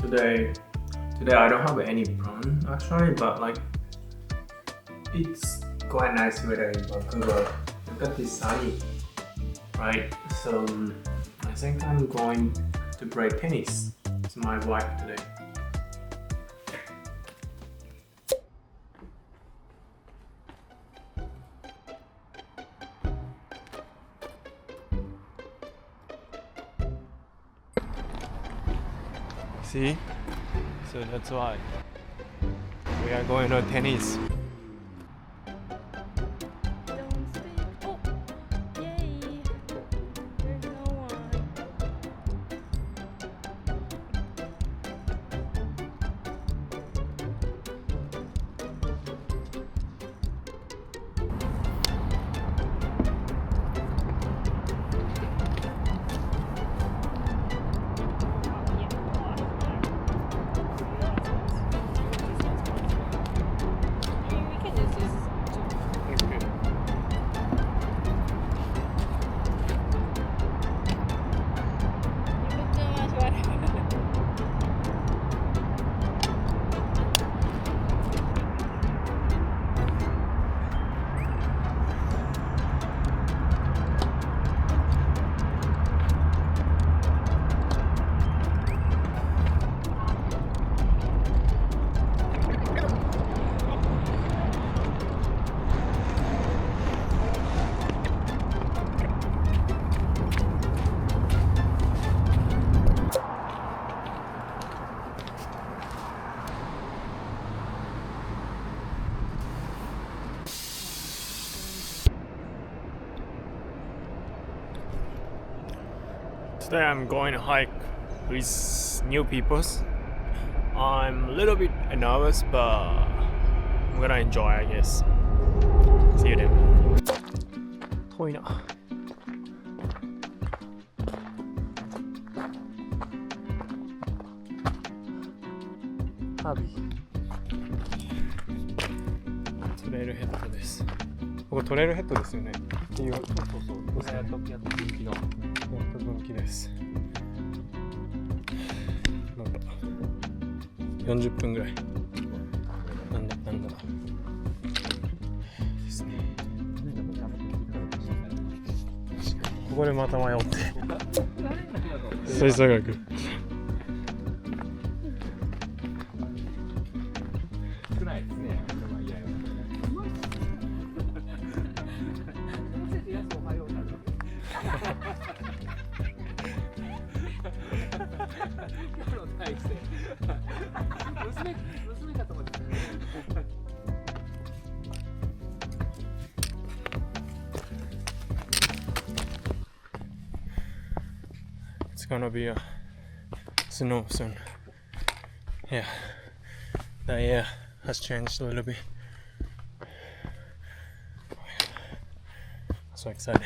today I don't have any plan actually, but like it's quite nice weather in Vancouver. Look at this sunny, right? So I think I'm going to play tennis with my wife today. See? So that's why we are going to tennis. Don't speak. Oh, yay! There's no one. We can just use you put too much water. Today I'm going to hike with new people. I'm a little bit nervous, but I'm gonna enjoy, I guess. See you then. 遠いな。ハービー。トレイルヘッドです。ここトレイルヘッドですよね。っていう。そう。やっと分岐の。やっと分岐です。なんだ。40分ぐらい。なんだ。ですね。ここでまた迷って。吹奏楽。少ないですね。娘かと思ってた。It's gonna be a snow soon. Yeah, the air has changed a little bit. So excited.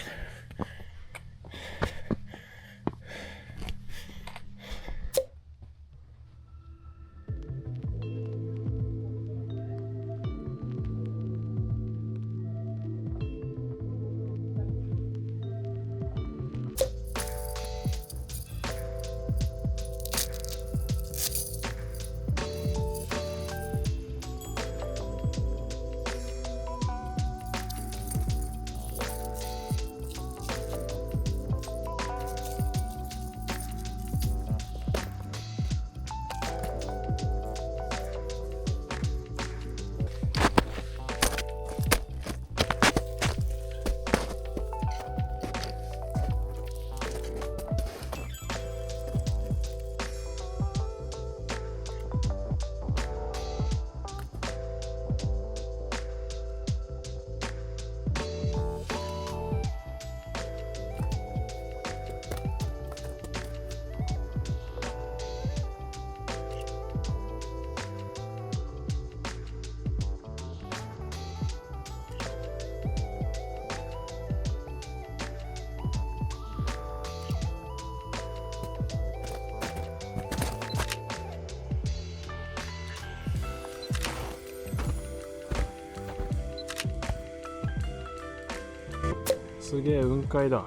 すげえ雲海だ。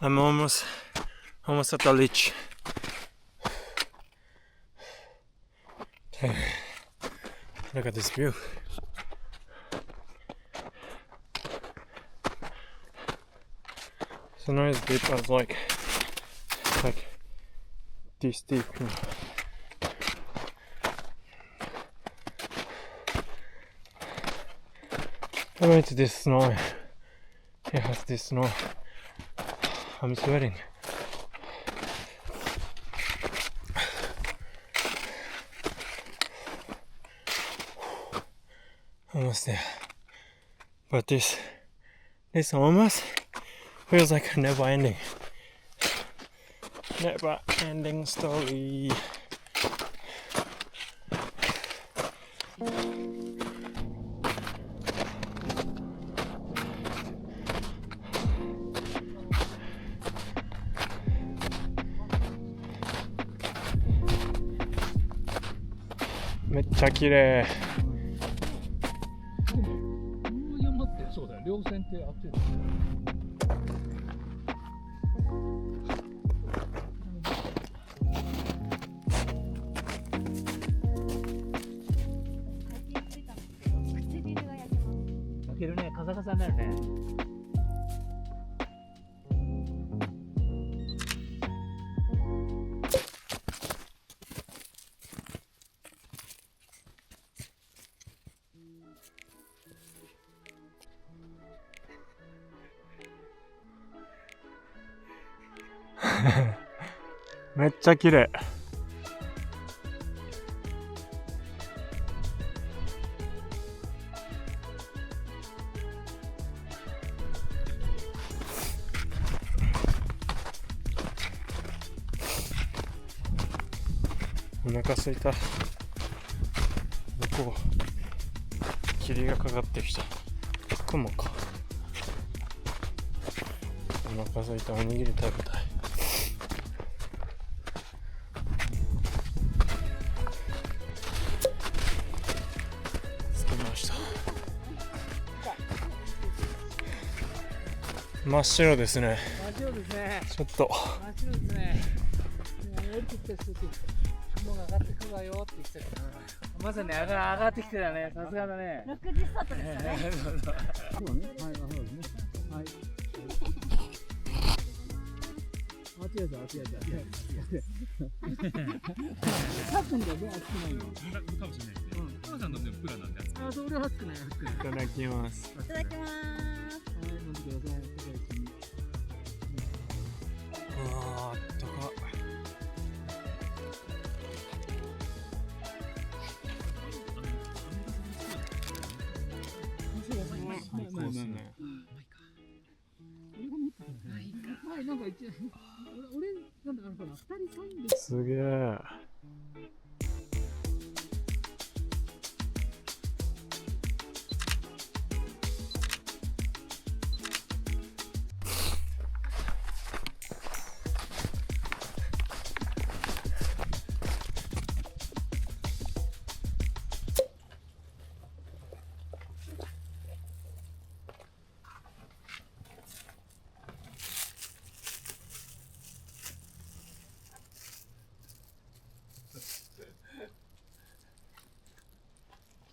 I'm almost at the ledge. Look at this view. So now it's deep as like this deep, you know. I went to this snow. It has this snow. I'm sweating. Almost there. But this almost feels like a never ending story.めっちゃ綺麗。山ってそうだよ。稜線ってあってる。焼けるね。カサカサになるね。めっちゃ綺麗。お腹すいた。どこ霧がかかってきた。雲か。お腹すいた。おにぎり食べたい。真っ白ですね。真っ白ですね。ちょっと。真っ白ですね。降りてきた人雲が上がってくるわよって言ってたから。まさに上がってきてたね。さすがだね。6時スタートですかね。そうね。はい、そうですね。はい。間違えた。8分だけ熱くないよ。かもしれないですね。母さんのでもプラなんで。あ、それは熱くない。いただきます。いただきます。はい、飲んでください。うわー、あったか。最高ですね。なんか俺なんだほら2人3人で。すげえ。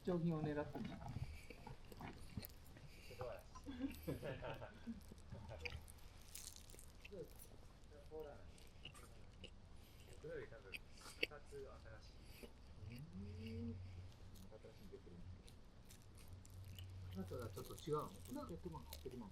貴重品を狙ってる。あとはちょっと違うの。600万、800万。